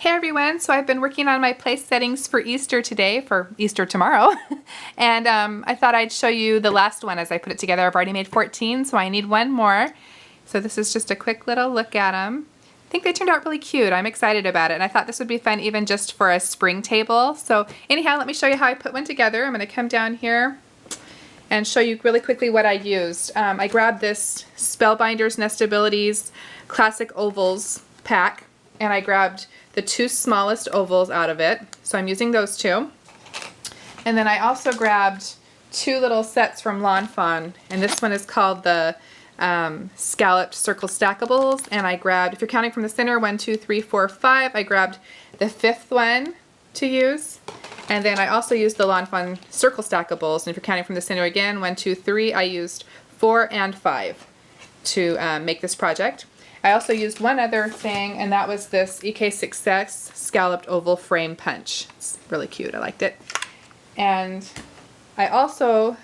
Hey everyone, so I've been working on my place settings for Easter today, for Easter tomorrow, and I thought I'd show you the last one as I put it together. I've already made 14, so I need one more. So this is just a quick little look at them. I think they turned out really cute. I'm excited about it, and I thought this would be fun even just for a spring table. So anyhow, let me show you how I put one together. I'm going to come down here and show you really quickly what I used. I grabbed this Spellbinders Nestabilities Classic Ovals pack, and I grabbed the two smallest ovals out of it. So I'm using those two. And then I also grabbed two little sets from Fawn, and this one is called the Scalloped Circle Stackables. And I grabbed, if you're counting from the center, 1, 2, 3, 4, 5, I grabbed the fifth one to use. And then I also used the Fawn Circle Stackables. And if you're counting from the center again, 1, 2, 3, I used 4 and 5 to make this project. I also used one other thing, and that was this Sucess Scalloped Oval Frame Punch. It's really cute. I liked it. And I also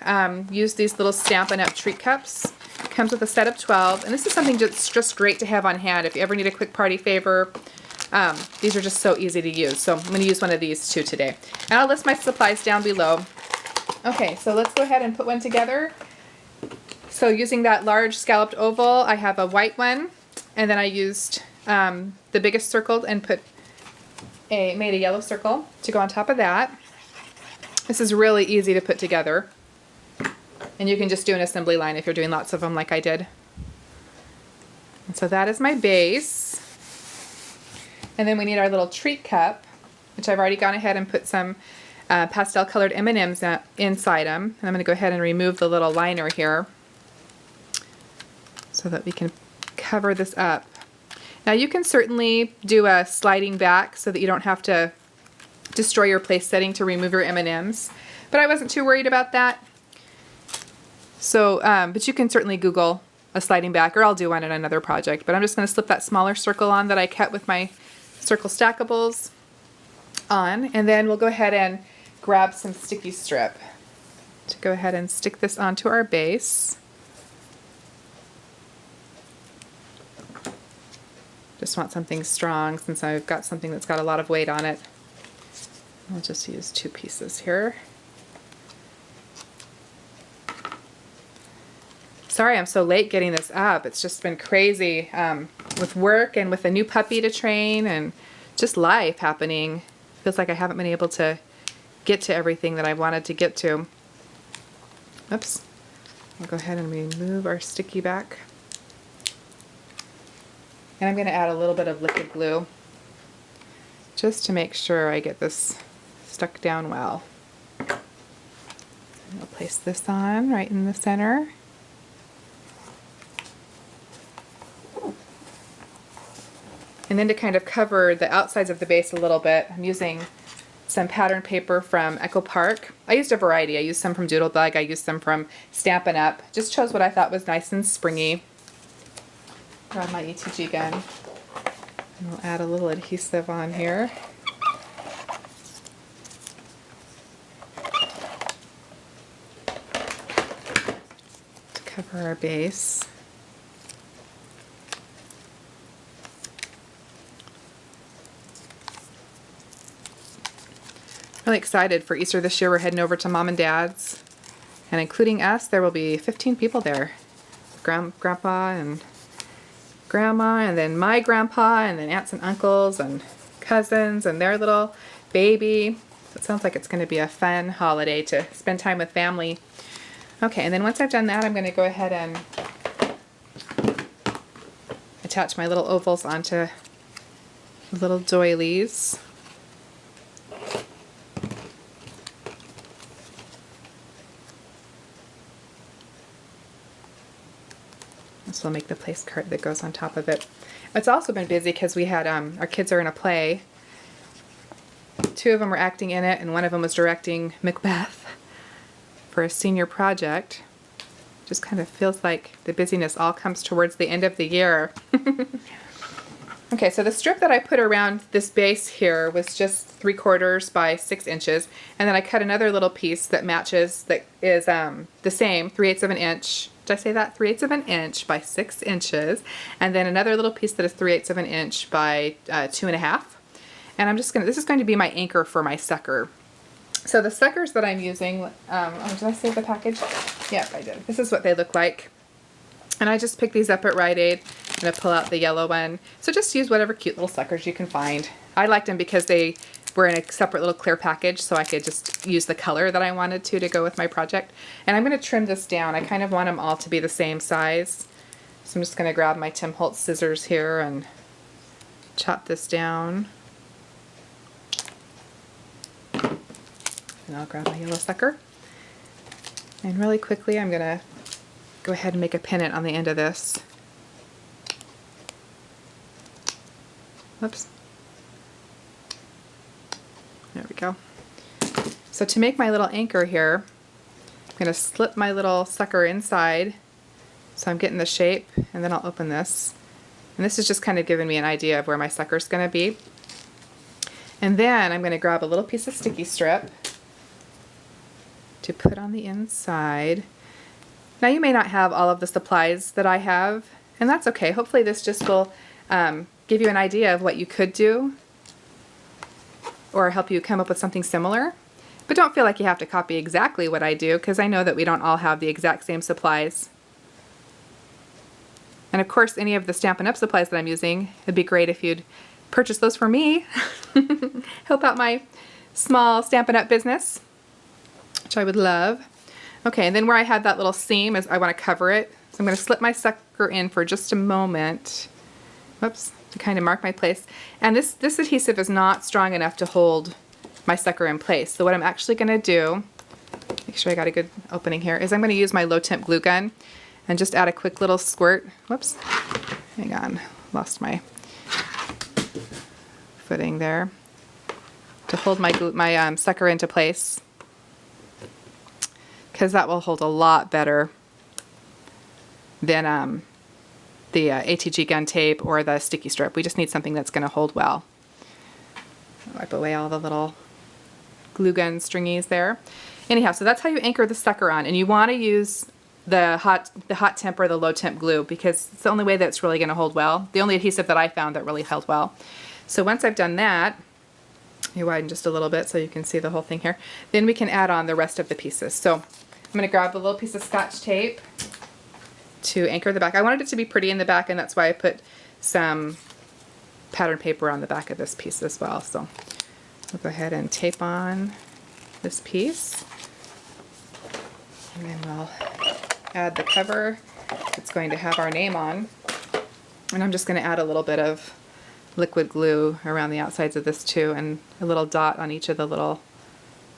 used these little Stampin' Up treat cups. It comes with a set of 12, and this is something that's just great to have on hand if you ever need a quick party favor. These are just so easy to use, so I'm going to use one of these too today. And I'll list my supplies down below. Okay, so let's go ahead and put one together. So using that large scalloped oval, I have a white one. And then I used the biggest circle and made a yellow circle to go on top of that. This is really easy to put together. And you can just do an assembly line if you're doing lots of them like I did. And so that is my base. And then we need our little treat cup, which I've already gone ahead and put some pastel colored M&Ms inside them. And I'm going to go ahead and remove the little liner here so that we can cover this up. Now you can certainly do a sliding back so that you don't have to destroy your place setting to remove your M&Ms, but I wasn't too worried about that. So, but you can certainly Google a sliding back, or I'll do one in another project, but I'm just going to slip that smaller circle on that I cut with my circle stackables on, and then we'll go ahead and grab some sticky strip to go ahead and stick this onto our base. Just want something strong since I've got something that's got a lot of weight on it. I'll just use 2 pieces here. Sorry I'm so late getting this up. It's just been crazy with work and with a new puppy to train and just life happening. Feels like I haven't been able to get to everything that I wanted to get to. Oops. I'll go ahead and remove our sticky back. And I'm going to add a little bit of liquid glue just to make sure I get this stuck down well. I'll place this on right in the center. And then to kind of cover the outsides of the base a little bit, I'm using some pattern paper from Echo Park. I used a variety. I used some from Doodlebug. I used some from Stampin' Up. Just chose what I thought was nice and springy. Grab my ETG gun, and we'll add a little adhesive on here. To cover our base. Really excited for Easter this year. We're heading over to Mom and Dad's, and including us, there will be 15 people there. Grandpa and Grandma, and then my grandpa, and then aunts and uncles and cousins and their little baby. So it sounds like it's going to be a fun holiday to spend time with family. Okay, and then once I've done that, I'm going to go ahead and attach my little ovals onto the little doilies. This will make the place card that goes on top of it. It's also been busy because we had, our kids are in a play. 2 of them were acting in it, and one of them was directing Macbeth for a senior project. Just kind of feels like the busyness all comes towards the end of the year. Okay, so the strip that I put around this base here was just 3/4 by 6 inches, and then I cut another little piece that matches, that is the same, 3/8 of an inch. Did I say that? 3/8 of an inch by 6 inches, and then another little piece that is 3/8 of an inch by 2.5. And this is going to be my anchor for my sucker. So the suckers that I'm using, oh, did I save the package? Yep, I did. This is what they look like. And I just picked these up at Rite Aid. I'm going to pull out the yellow one. So just use whatever cute little suckers you can find. I liked them because they were in a separate little clear package, so I could just use the color that I wanted to go with my project. And I'm going to trim this down. I kind of want them all to be the same size. So I'm just going to grab my Tim Holtz scissors here and chop this down. And I'll grab my yellow sucker. And really quickly I'm going to go ahead and make a pennant on the end of this. Whoops. There we go. So to make my little anchor here, I'm going to slip my little sucker inside so I'm getting the shape, and then I'll open this. And this is just kind of giving me an idea of where my sucker's going to be. And then I'm going to grab a little piece of sticky strip to put on the inside. Now you may not have all of the supplies that I have, and that's okay. Hopefully this just will give you an idea of what you could do or help you come up with something similar. But don't feel like you have to copy exactly what I do, because I know that we don't all have the exact same supplies. And of course, any of the Stampin' Up! Supplies that I'm using, it'd be great if you'd purchase those for me. Help out my small Stampin' Up! Business, which I would love. Okay, and then where I had that little seam, is I want to cover it. So I'm going to slip my sucker in for just a moment. Whoops, to kind of mark my place. And this adhesive is not strong enough to hold my sucker in place. So what I'm actually going to do, make sure I got a good opening here, is I'm going to use my low temp glue gun and just add a quick little squirt. Whoops, hang on, lost my footing there, to hold my sucker into place, because that will hold a lot better than the ATG gun tape or the sticky strip. We just need something that's going to hold well. Wipe away all the little glue gun stringies there. Anyhow, so that's how you anchor the sucker on, and you want to use the hot temp or the low temp glue, because it's the only way that's really going to hold well. The only adhesive that I found that really held well. So once I've done that, you widen just a little bit so you can see the whole thing here. Then we can add on the rest of the pieces. So I'm going to grab a little piece of Scotch tape to anchor the back. I wanted it to be pretty in the back, and that's why I put some pattern paper on the back of this piece as well. So we'll go ahead and tape on this piece, and then we'll add the cover it's going to have our name on. And I'm just going to add a little bit of liquid glue around the outsides of this too, and a little dot on each of the little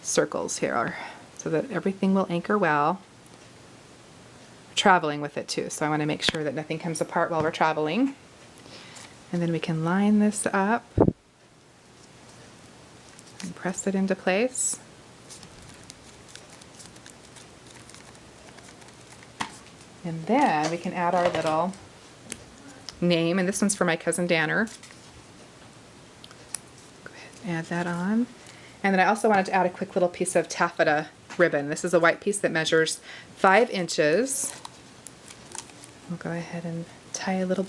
circles here, so that everything will anchor well. Traveling with it too, so I want to make sure that nothing comes apart while we're traveling. And then we can line this up and press it into place. And then we can add our little name, and this one's for my cousin Danner. Go ahead and add that on. And then I also wanted to add a quick little piece of taffeta ribbon. This is a white piece that measures 5 inches. We'll go ahead and tie a little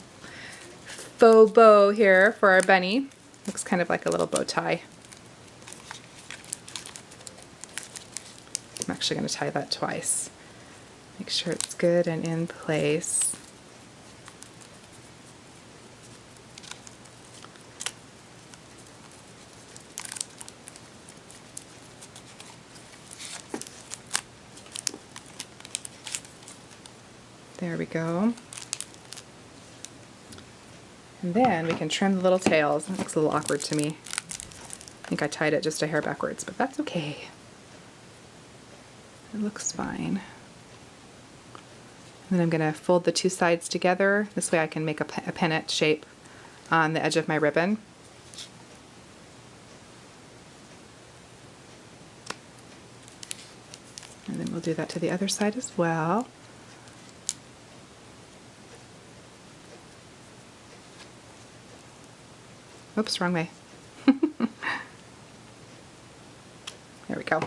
faux bow here for our bunny. Looks kind of like a little bow tie. I'm actually going to tie that twice. Make sure it's good and in place. There we go. And then we can trim the little tails. That looks a little awkward to me. I think I tied it just a hair backwards, but that's okay. It looks fine. And then I'm going to fold the two sides together. This way I can make a pennant shape on the edge of my ribbon. And then we'll do that to the other side as well. Oops, wrong way. There we go.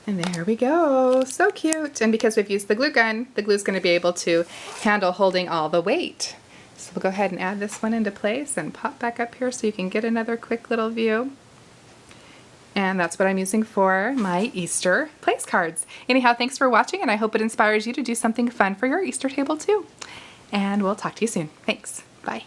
And there we go. So cute. And because we've used the glue gun, the glue is going to be able to handle holding all the weight. So we'll go ahead and add this one into place and pop back up here so you can get another quick little view. And that's what I'm using for my Easter place cards. Anyhow, thanks for watching, and I hope it inspires you to do something fun for your Easter table too. And we'll talk to you soon. Thanks. Bye.